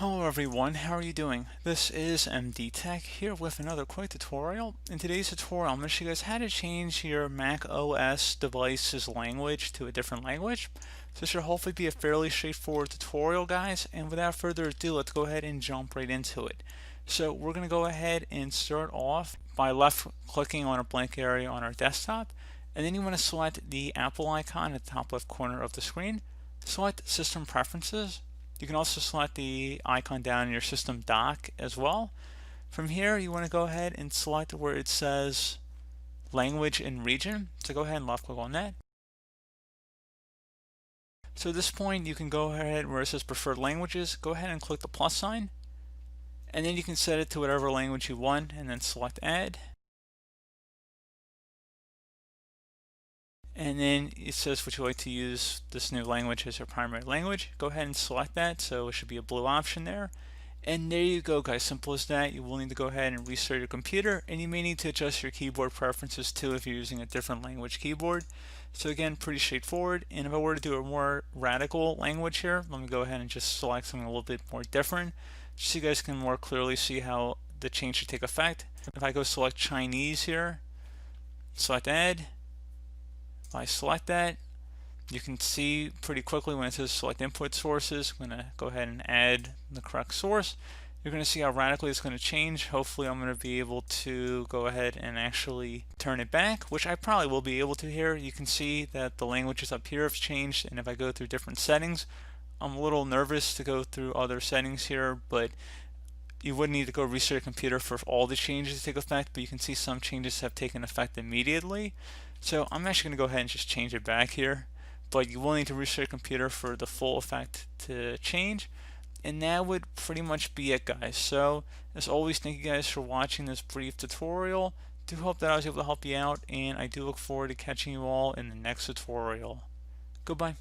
Hello everyone, how are you doing? This is MD Tech here with another quick tutorial. In today's tutorial, I'm going to show you guys how to change your macOS device's language to a different language. So this should hopefully be a fairly straightforward tutorial, guys, and without further ado, let's go ahead and jump right into it. So we're going to go ahead and start off by left clicking on a blank area on our desktop, and then you want to select the Apple icon at the top left corner of the screen. Select System Preferences. You can also select the icon down in your system dock as well. From here, you want to go ahead and select where it says Language and Region. So go ahead and left click on that. So at this point, you can go ahead where it says Preferred Languages, go ahead and click the plus sign. And then you can set it to whatever language you want and then select Add. And then it says would you like to use this new language as your primary language. Go ahead and select that, so it should be a blue option there. And there you go, guys, simple as that. You will need to go ahead and restart your computer, and you may need to adjust your keyboard preferences too if you're using a different language keyboard. So again, pretty straightforward. And if I were to do a more radical language here, let me go ahead and just select something a little bit more different, just so you guys can more clearly see how the change should take effect. If I go select Chinese here, select Add. If I select that, you can see pretty quickly when it says select input sources, I'm going to go ahead and add the correct source. You're going to see how radically it's going to change. Hopefully I'm going to be able to go ahead and actually turn it back, which I probably will be able to here. You can see that the languages up here have changed, and if I go through different settings, I'm a little nervous to go through other settings here, but you would need to go restart your computer for all the changes to take effect, but you can see some changes have taken effect immediately. So I'm actually going to go ahead and just change it back here, but you will need to restart your computer for the full effect to change. And that would pretty much be it, guys. So as always, thank you guys for watching this brief tutorial. Do hope that I was able to help you out, and I do look forward to catching you all in the next tutorial. Goodbye.